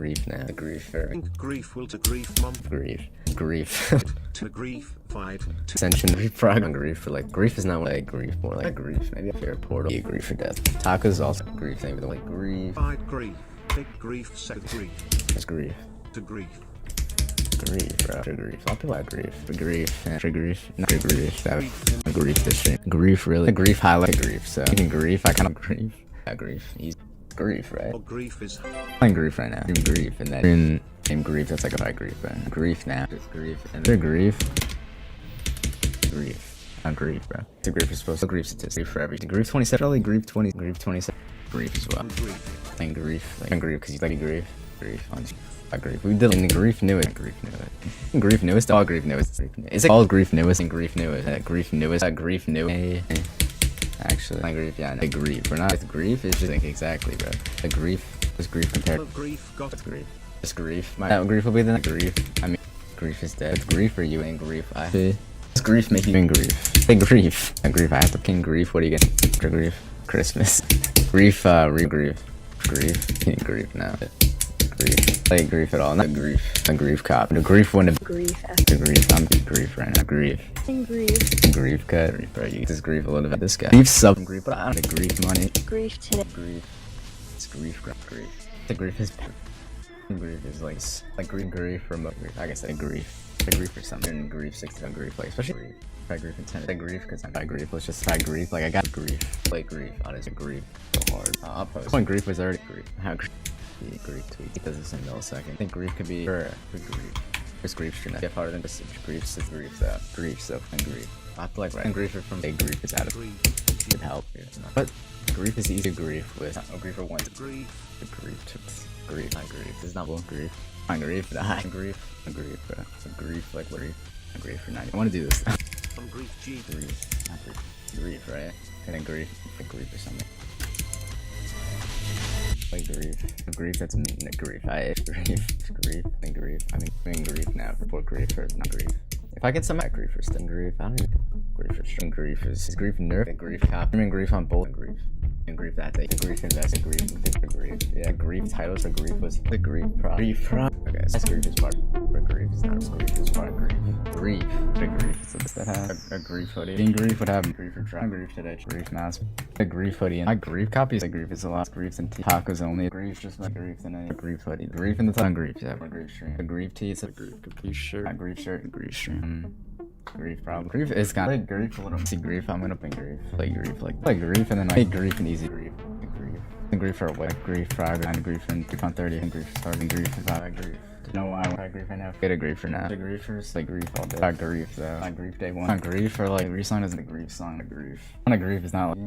grief now. Griefer. Grief will to grief month. Grief. Grief. To grief fight. To Ascension. Frog on grief for like grief is not like grief, more like grief. Maybe a fair portal. Yeah, grief for death. Tacos also grief. Maybe like grief. fight grief. Big grief set grief. It's grief. To grief. Grief, bro. For grief. A lot of people have grief. For grief. For grief. Not for grief. That was grief this shit. Grief really. Grief highlight grief. So even grief, I kind of grief. Grief. Easy. Grief, right? Or grief is I'm playing grief right now. Doing grief and then in grief, that's like a fight grief, right? Grief now. Just grief and then grief. Grief. On grief, bro. The grief is supposed to grief statistic for everything. Grief 27, probably grief 20, grief 27. Grief as well. grief. Playing grief. Like grief because you like grief. Grief on grief. We did in the grief newest. Grief newest. Grief newest. All grief newest. Is it all grief newest and grief newest? Grief newest. Grief newest. Actually, my grief, yeah, no, grief. We're not with grief, it's just like exactly, bro. The grief was grief compared to Grief got what's grief. Just grief. My grief will be the grief. I mean, grief is dead. It's grief or you in grief. It's grief making you in grief. Big grief. A grief. I have to ping grief. What do you get? For grief. Christmas. Grief. Grief. Grief. Eating grief now. Grief. Like grief at all. Not grief. A grief cop. The grief one. Grief. The grief. I'm grief right now. Grief. Grief. Grief cut. Grief. You get this grief a little bit. This guy. Grief sub. Grief. But I don't have grief money. Grief today. Grief. It's grief. Grief. The grief is. Grief is like grief from grief. I guess like grief. The grief or something. Grief 60 on grief. Like especially grief. Try grief and 10. Like grief because I'm by grief. Let's just try grief. Like I got grief. Like grief. Honestly, grief. So hard. I'll post. When grief was already grief. How grief. Grief tweet. It does this in a millisecond. I think grief could be for grief. It's grief stream. Get harder than just grief. So grief. So grief. So and grief. I have to like write grief from a grief is out of grief. Could help here. But grief is easy grief with grief for one. grief. Grief to grief. Not grief. It's not grief. On grief. Not grief. A grief. So grief like what grief. A grief for 90. I want to do this. On grief G. Grief. Not grief. Grief, right? And then grief. Like grief or something. Like grief. Grief, that's grief. Grief. And grief. I'm doing grief now before grief first, not grief. If I get some grief first, then grief. I don't even. Grief first. And grief is grief nerf. And grief cop. I mean grief on both. And grief. And grief that day. Grief invest. Grief. Grief. Yeah, grief titles for grief was the grief pro. Grief pro. Okay, so grief is part of grief. It's not grief. It's part of grief. Grief. The grief. So that has a grief hoodie. In grief would have grief for try. Grief today. Grief mask. A grief hoodie. And my grief copies. The grief is a lot. Griefs and tacos only. Grief just like grief and a grief hoodie. Grief in the time. Grief. Yeah, a grief stream. A grief tee. It's a grief shirt. A grief shirt. And grief stream. Grief problem. Grief is kind of like grief a little. See grief. I'm gonna ping grief. Like grief. Like grief and then like grief and easy grief. Grief. And grief for a way. Grief Friday and grief and grief on 30 and grief starting grief is out. Grief. No, I grief right now. Get a grief for now. The grief first, like grief all day. Grief though. Like grief day one. Grief or like resong isn't a grief song. A grief. On a grief is not like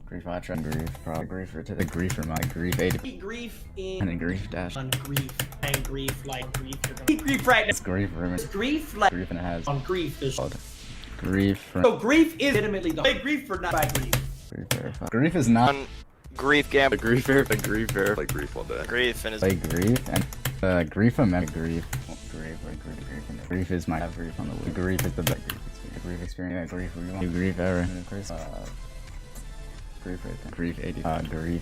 grief. I try grief. Probably grief for to the grief for my grief 80. Grief in And a grief dash. on grief and grief like grief. Grief right now. It's grief room. It's grief like Grief and it has on grief. There's grief for so grief is legitimately the grief for not by grief. grief verify. Grief is not Grief gamble. Grief verify. Grief verify. Like grief all day. Grief and his like grief and grief I'm at grief. Grief like grief and grief is my grief on the way. Grief is the best grief experience. Grief we want grief ever. Grief right there. Grief 80. Grief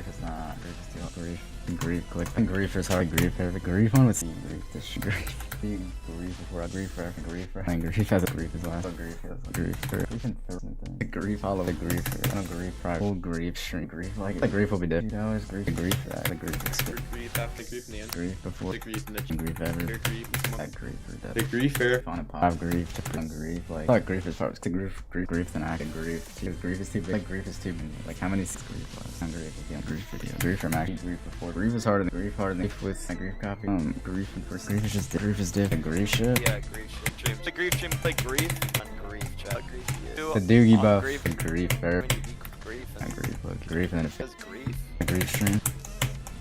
is not grief is too grief. Grief click. Grief is hard. Grief perfect. Grief one with C. Grief this grief. Grief before grief for grief for and grief has a grief as well. Grief has grief for grief and something. Grief all over grief for no grief private. Full grief shrink grief like the grief will be different. You know it's grief. The grief the grief experience. Grief after grief in the end. Grief before The grief in the grief ever. grief. That grief for death. The grief fair. On a pop grief to grief like grief is part to grief than I can grief because grief is too big. Like grief is too many. Like how many grief was? I'm grief again. Grief video. Grief from acting grief before. Grief is harder than grief with a grief copy. Grief and first grief is just grief is different. Grief shit. yeah, grief shit stream. The grief stream play grief on grief chat. Grief you. The Doggie buff. Grief. Grief fair. When you beat grief and Grief look. Grief and then says grief. a grief stream.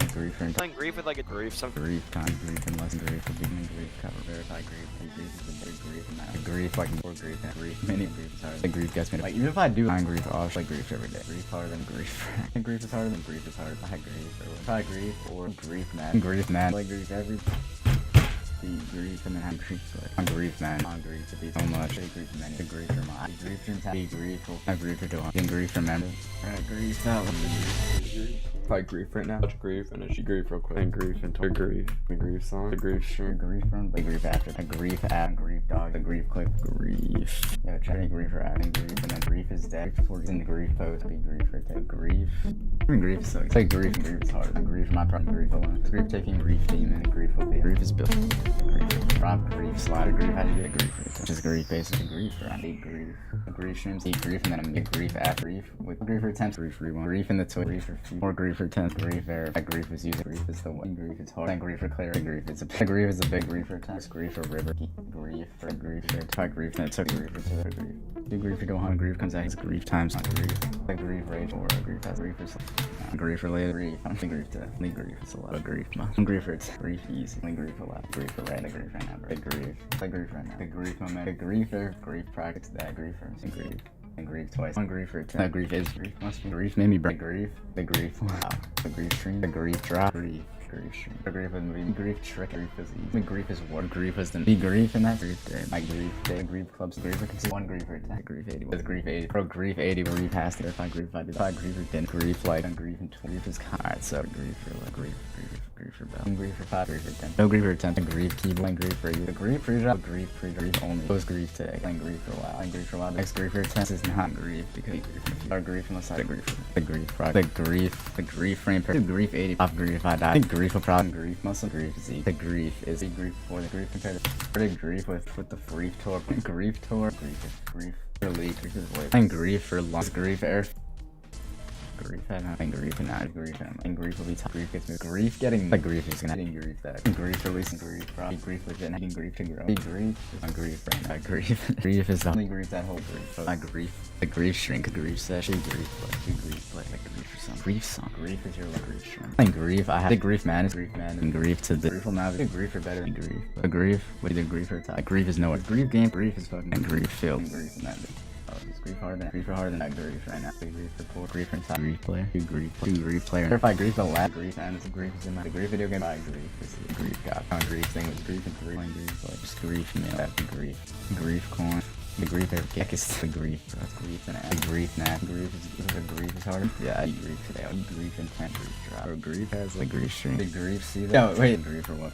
A grief and Playing grief with like a grief some grief time grief and less grief. The beginning grief cover verify grief. Grief is the big grief and that. Grief like more grief and grief. Many grief is harder. The grief gets me like even if I do find grief, I'll like grief every day. Grief harder than grief. And grief is harder than grief is harder. I had grief or try grief or grief mad. Grief mad. Like grief every grief, and then have grief. On grief, man. On grief to be so much. Big grief, many. Big grief for my. Big grief dreams. Big grief. Have grief for doing. Big grief, remember. Right, grief. That one. Like grief right now. Touch grief, finish grief real quick. And grief and talk grief. The grief song. The grief stream. Grief from. Big grief after. A grief app. Grief dog. The grief clip. Grief. Yeah, try grief for adding grief, and then grief is dead. Before in the grief post. Big grief for take grief. Grief sucks. It's like grief and grief is hard. Grief my problem. Grief alone. Grief taking grief demon. Grief will be. Grief is built. Grief. Rob grief. Slider grief. How do you get grief? Which is grief basically grief. Right. Big grief. A grief streams. Eat grief and then a big grief at grief with grief for 10. Grief rewind. Grief in the toy. Grief for more grief for 10. Grief there. That grief is using. Grief is the one. Grief is hard. Then grief for clear. Grief is a big. Grief is a big grief for 10. Grief for river. Grief for grief for type grief. Then it took grief for 2. Grief. Do grief for go on. Grief comes out. It's grief times on grief. Like grief rage or grief has grief for something. Grief related grief. I'm thinking grief to only grief. It's a lot of grief. Grief for it's grief easy. Only grief a lot. Grief for right. Grief right now. Big grief. Like grief right now. The grief moment. The grief for grief practice that grief for grief. And grief twice. One grief for 10. Grief is grief. Must be grief. Made me break grief. The grief. Wow. The grief stream. The grief drop. Grief. Grief stream. The grief is movie. Grief trick. Grief is easy. The grief is what? Grief is the grief and that grief day. My grief day. Grief clubs. Grief for consider. One grief for 10. Grief 80. With grief 80. Pro grief 80. Grief has to. If I grief I did. If I grief for 10. Grief like and grief and 20. Grief is alright. So grief for like grief. Grief for bell. Grief for 5. Grief for 10. No grief for 10. The grief keyboard. Grief for you. The grief free drop. Grief free grief only. Those grief today. And grief for a while. And grief for a while. The next grief for 10 is not grief because our grief on the side of grief. The grief rock. The grief frame per grief 80 off grief I die. The grief will problem grief muscle grief Z. The grief is the grief for the grief compared to the grief with the grief tour. Grief tour. Grief is grief for league. Grief is void. And grief for lost grief air. Grief and grief and not grief and grief will be top. Grief gets moved. Grief getting the grief is gonna getting grief that grief releasing grief probably grief legit having grief to grow. Grief is on grief right now. Grief. Grief is the only grief that whole grief. So not grief. The grief shrink. Grief session. Grief like grief like grief or something. Grief song. Grief is your grief shrink. And grief. I have the grief man is grief man and grief to the grief will now be grief are better than grief. A grief. What do you grief or top? Grief is nowhere. Grief game. Grief is fucking and grief filled. Grief and that. Grief harder than that grief right now. Grief for 4. Grief and top. Grief player. 2 grief player. If I grief the last grief and it's a grief is in my grief video game. I grief. This is the grief god. On grief thing with grief and grief. Grief like just grief meal. That's the grief. Grief coin. The grief every is the grief. That's grief and the grief now. Grief is hard. Yeah, I eat grief today. I eat grief and 10 grief drop. Or grief has like grief stream. The grief see that. No, wait. Grief or what?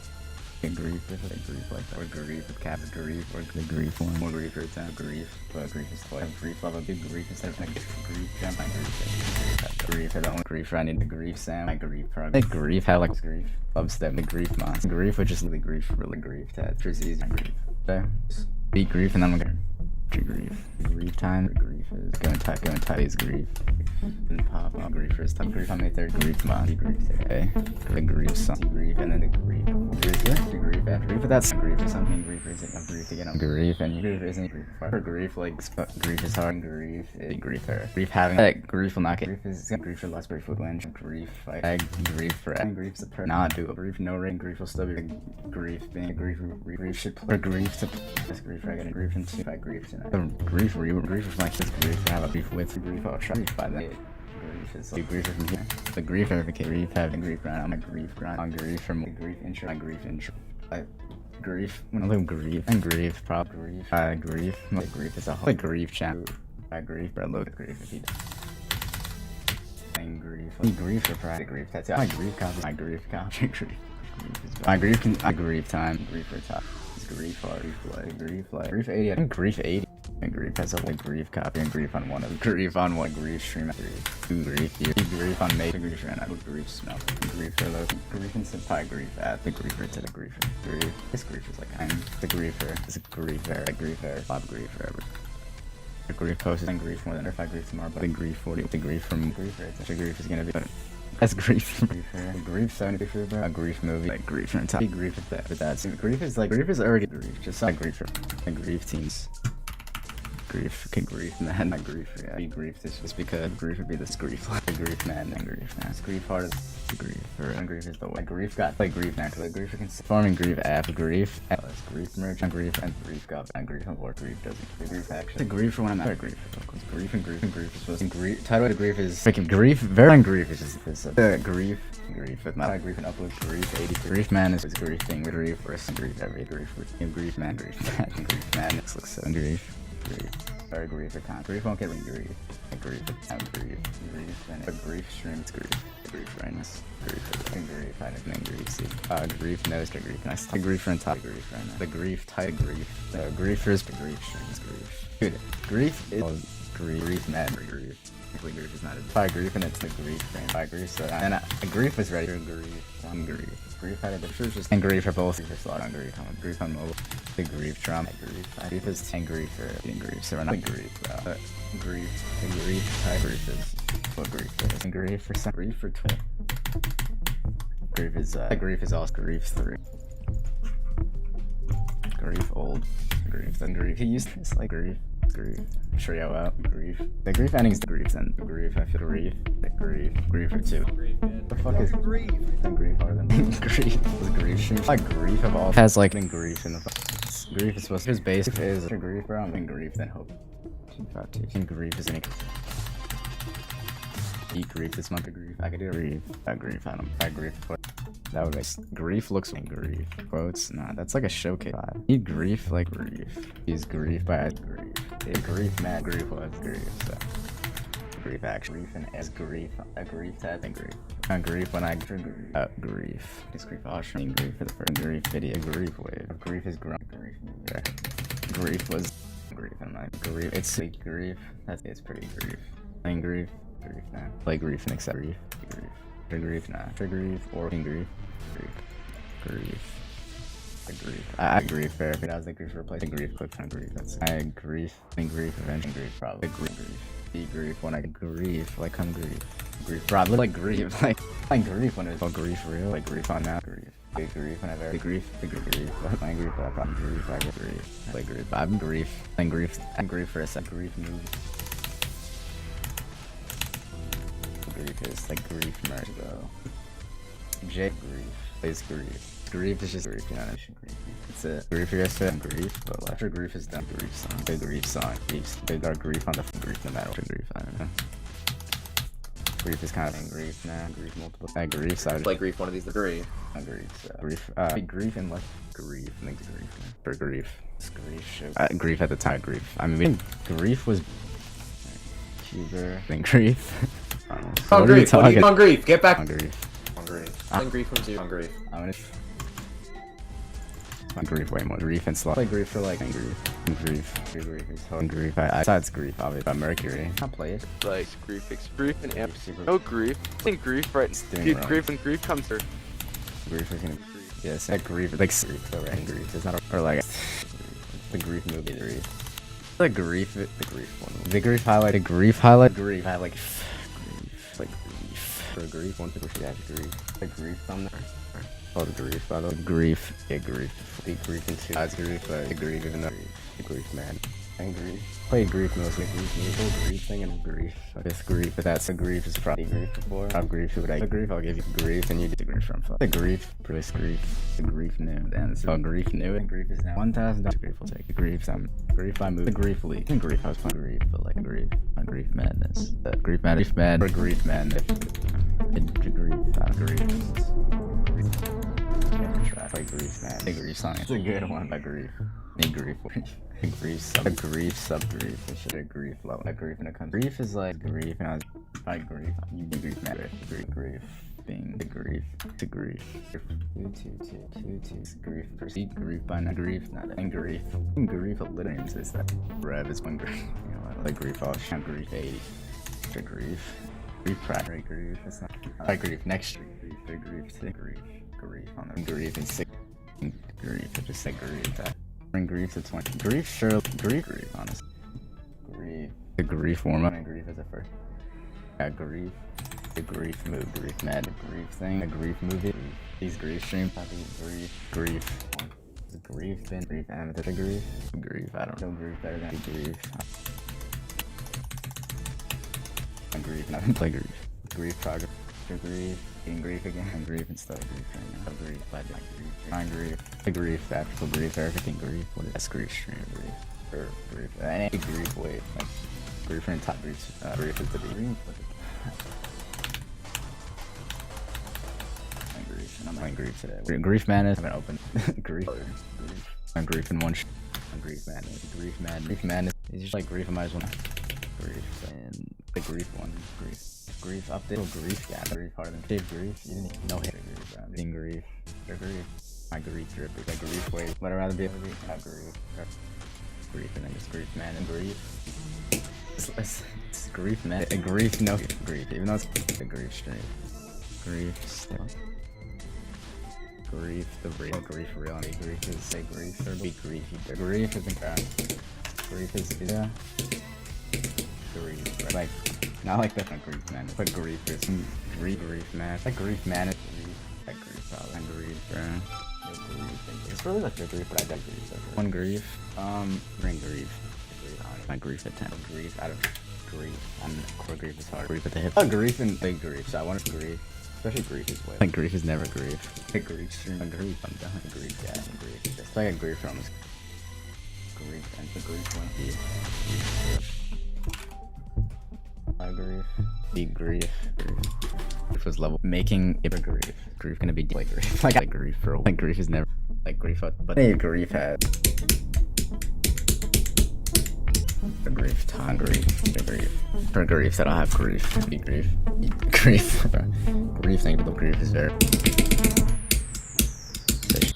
Grief with a grief like that. Or grief with cap grief or the grief one. More grief or 10 grief. But grief is twice. Grief level. Big grief instead of grief. Jump my grief. Grief. I don't grief. I need the grief sound. My grief probably. The grief have like grief. Loves them. The grief monster. Grief which is really grief. Really grief. That's easy. Grief. Okay. Beat grief and then we're gonna grief. Grief time. Grief is going tight is grief. And pop on grief is top grief on my third grief monster. Grief today. The grief song. Grief and then the grief. Grief after grief, but that's grief or something. Grief isn't enough grief to get on grief, and grief isn't grief. For grief, like grief is hard. Grief is grief there. Grief having that grief will not get. Grief is grief for less grief would win. Grief like grief for grief is a per not do a grief no ring. Grief will still be grief being a grief. Grief should play grief to this grief. I get a grief and 2 by grief tonight. Grief is like this grief to have a grief with grief. I'll try grief by that. Grief is like grief from here. The grief verification. Grief having grief grind on my grief grind on grief from grief intro. My grief intro. Grief. When I live grief and grief. Prop grief. Grief. My grief is a whole grief chat. Grief. But I look at grief if he does. And grief. Grief for pride. Grief. That's it. My grief copy. My grief copy. Grief. My grief can. Grief time. Grief for top. Grief hard. Grief like. Grief 80. I think grief 80. And grief has a like grief copy and grief on one of grief on one grief stream. Grief. 2 grief here. Grief on mate. Grief ran out. Grief smell. Grief for those. Grief and pie grief at the griefer to the griefer. Grief. This grief is like I'm the griefer. It's a griefer. A griefer. Bob grief forever. The grief post and grief more than if I grief tomorrow, but the grief 40. The grief from griefer. The grief is gonna be. That's grief. Grief 70 for bro. A grief movie. Like grief on top. Grief with that. But that's grief is like grief is already grief. Just like grief for the grief teams. grief. Okay, grief, man. Not grief. Yeah, be grief. This just because grief would be this grief. Grief, man. And grief, man. It's grief hard as grief. Or grief is the way. Grief got like grief naturally. Grief can farming grief after grief. Grief merge on grief and grief got and grief on board. Grief doesn't. The grief action. The grief for when I'm out. Grief. Grief and grief and grief is supposed to grief. Title of grief is freaking grief. Very grief is just this. Grief. Grief with my grief and upload grief 83. Grief man is grief thing with grief versus grief every grief with grief man grief man. This looks so grief. Or grief account. Grief won't get ring grief. Grief account grief. Grief and a grief stream. It's grief. Grief rightness. Grief. I didn't grief. See. Grief knows the grief. Nice. The grief on top. Grief right now. The grief type grief. The griefers. The grief streams grief. Dude, grief is grief mad grief. Grief is not a by grief and it's the grief frame by grief. So and grief was ready for grief. On grief. Grief had a difference just and grief for both. Grief for on grief. Grief on mobile. The grief trauma. Grief is 10 grief for eating grief. So we're not grief, bro. But grief. The grief type grief is what grief is. And grief for some grief for 12. Grief is also grief 3. Grief old. Grief then grief. He used this like grief. Grief. Trio out. Grief. The grief ending's the grief then. Grief. I feel grief. The grief. Grief or 2. What the fuck is grief? Then grief harder than grief. Was grief stream? Like grief of all has like then grief in the grief is supposed to his base is grief, bro. I'm in grief then hope. 252. And grief is any eat grief this month of grief. I could do grief. Grief. I don't grief. That would make grief looks like grief. Quotes? Nah, that's like a showcase. Eat grief like grief. Use grief by grief. Grief mad grief was grief. So grief action. Grief and as grief. A grief tag and grief. On grief when I grief. It's grief offering grief for the first grief video. Grief wave. Grief is grown. Grief. Yeah. Grief was grief. I'm like grief. It's sweet grief. It's pretty grief. Playing grief. Grief now. Play grief and accept grief. Grief. Grief nah. Grief or grief. Grief. The grief. I grief fair. If it has the grief replacing grief, click on grief. That's I grief. Think grief. Avenging grief. Probably grief. Be grief when I grief. Like come grief. Grief. Probably like grief. Like grief when it's all grief real. Like grief on now. Grief. Big grief when I very grief. Big grief. My grief. I probably grief. I get grief. Like grief. I'm grief. And grief. And grief for a sec. Grief movie. Grief is like grief merge though. J grief is grief. Grief is just grief, you know what I mean? It's a grief you guys fit and grief, but after grief is done, grief song. Big grief song. Big dark grief on the grief no matter what grief, I don't know. Grief is kind of in grief now. Grief multiple. Grief side. Like grief, one of these. Grief. Grief. So. Grief. Grief and like grief. I think grief. For grief. It's grief. Grief at the time. Grief. I mean, grief was. Cuber. Then grief. On grief. What are you on grief? Get back. On grief. On grief. Then grief from 2. On grief. I'm gonna. On grief way more. Grief and slow. Play grief for like grief. Grief is hard. Grief. I it's grief obviously. Mercury. I'll play it. Like grief and amp. No grief. I think grief right. Dude, grief when grief comes through. Grief is gonna. Yes, that grief. Like grief. So right. Grief. It's not or like. The grief movie. Grief. The grief. The grief one. The grief highlight. The grief highlight. Grief. I like. Grief. Like grief. For grief. One thing we should add grief. The grief on there. Oh, the grief, by the way. Grief. Yeah, grief. Big grief and 2. That's grief, but the grief even though the grief, man. And grief. Play grief mostly. Grief, grief thing and grief. This grief, but that's the grief is probably grief before. I'm grief, who would I? The grief, I'll give you grief, and you get the grief from. The grief, Bruce grief. The grief new. Then so grief new, and grief is now $1,000. Grief will take the grief. Grief I moved. The grief leak. And grief, I was playing grief, but like grief. Grief madness. Grief madness. Grief mad. Or grief madness. Grief. Grief. Like grief, man. The grief song. It's a good one. By grief. Need grief. Grief sub grief. It should have grief level. Like grief in a country. Grief is like grief, and I was like grief. You need grief, man. Grief. Being the grief to grief. 2 grief. Proceed grief by not grief. Not and grief. And grief literally is that rev is one grief. You know, like grief. I'll shout grief 80. To grief. Grief primary grief. It's not like grief next grief. The grief to grief. Grief on the grief and 6 grief. I just said grief. Bring grief to 20. Grief sure grief honestly. Grief. The grief warm up and grief is a first. Yeah, grief. The grief move. Grief mad. The grief thing. The grief movie. These grief streams. Grief. Is grief been grief amethyst grief? Grief, I don't know grief better than grief. Grief, not play grief. Grief progress. Grief, eating grief again. And grief and stuff. Grief right now. Grief, but like grief. Find grief. The grief, actual grief, everything grief. What is that? Grief stream grief. Or grief. Any grief, wait. Like grief and top grief. Grief is the grief. I'm playing grief today. Grief madness. I haven't opened grief. I'm grief in one. I'm grief madness. Grief madness. Grief madness. It's just like grief. I might as well. Grief and the grief one. Grief. Grief update. Oh, grief. Yeah, grief harder than Dave grief. You didn't even know hit grief. Bro. I'm getting grief. They're grief. My grief drip. It's like grief wave. But I'd rather be able to be not grief. Grief and then just grief man and grief. It's grief man. A grief no grief. Even though it's a grief stream. Grief still. Grief, the real grief, real grief is say grief or be grief. Grief is in crap. Grief is yeah. Grief, right? Like not like that grief man. But grief is grief man. Like grief man is grief. Like grief, probably grief, bro. It's really like your grief, but I got grief. So one grief, bring grief. My grief at 10. Grief out of grief. Core grief is hard. Grief at the hip. Grief and big grief. So I want to grief. Especially grief is way. Like grief is never grief. Like grief stream. Like grief, I'm done. Grief, yeah, I'm grief. Just like a grief from grief and the grief one. My grief. Deep grief. Grief was level. Making it a grief. Grief gonna be like grief. Like grief for like grief is never like grief, but hey, grief has. For grief, time grief, for grief. For grief that I'll have grief. Be grief. Grief. Grief thing, but the grief is very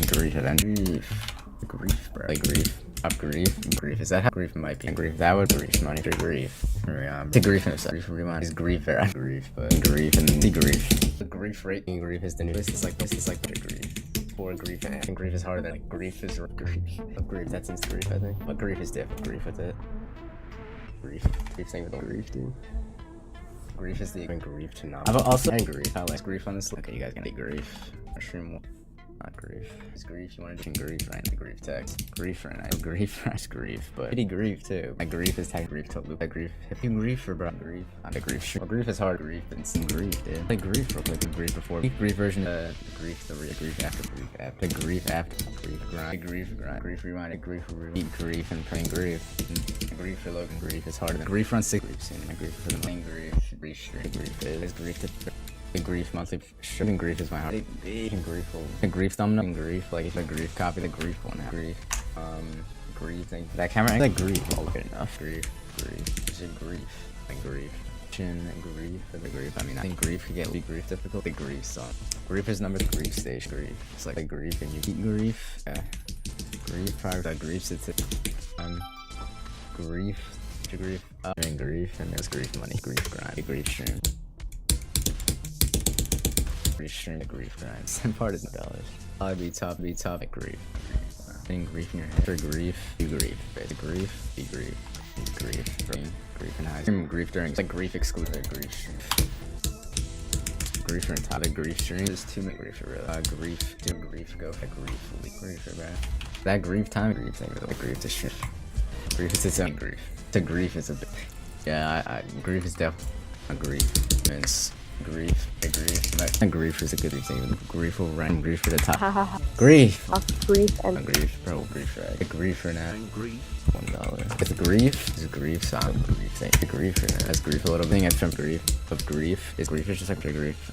grief at end. Grief, bro. Like grief. Up grief. Grief. Is that how grief might be? Grief. That would grief money for grief. To grief in a second. Grief remind is grief very grief, but grief and the grief. The grief rate in grief is the new. This is like the grief. For grief and grief is harder than like grief is grief. Of grief, that's in grief, I think. But grief is different. Grief with it. Grief thing with grief, dude. Grief is the grief to not. I've also and grief. I like grief on this. Okay, you guys gonna be grief. Mushroom one. Not grief. It's grief. You want to do grief right now. Grief text. Grief right now. Grief that's grief, but pretty grief too. My grief is tag grief to loop. Like grief. If you grief for bro. Grief. I'm a grief. Well, grief is hard. Grief and some grief, dude. Like grief real quick. Grief before. Grief version. Grief. The real grief after grief. After grief after grief. Grind. Grief grind. Grief rewind. Grief rewind. Grief and praying grief. Grief for Logan. Grief is harder than grief run 6 grief soon. My grief for the main grief. Grief stream. Grief is grief to. The grief monthly shipping grief is my heart. The grief thumbnail grief, like if the grief copy the grief one grief. Grief thing. That camera like grief all good enough. Grief. Is it grief? Like grief. Chin and grief for the grief. I mean I think grief could get grief difficult. The grief song. Grief is number 3 stage grief. It's like a grief and you eat grief. Yeah. Grief prior to grief it's grief to grief up and grief and there's grief money. Grief grind. Grief stream. Stream the grief grind. Some part is $. I'll be top like grief. Putting grief in your head. For grief, be grief. The grief, be grief. Grief and high. Grief during like grief exclusive grief stream. Grief for top the grief stream. There's too many grief for real. Grief, do grief, go for grief for bad. That grief time grief thing with grief to stream. Grief is its own grief. To grief is a bit. Yeah, grief is definitely a grief. It's grief, grief is a good thing. Grief will run grief for the top. Grief! Grief and grief, bro, grief, right? The grief for now. Grief. $1. It's grief, is grief song. Grief thing. The grief for now. That's grief a little thing. It's from grief. Of grief. Is grief is just like the grief.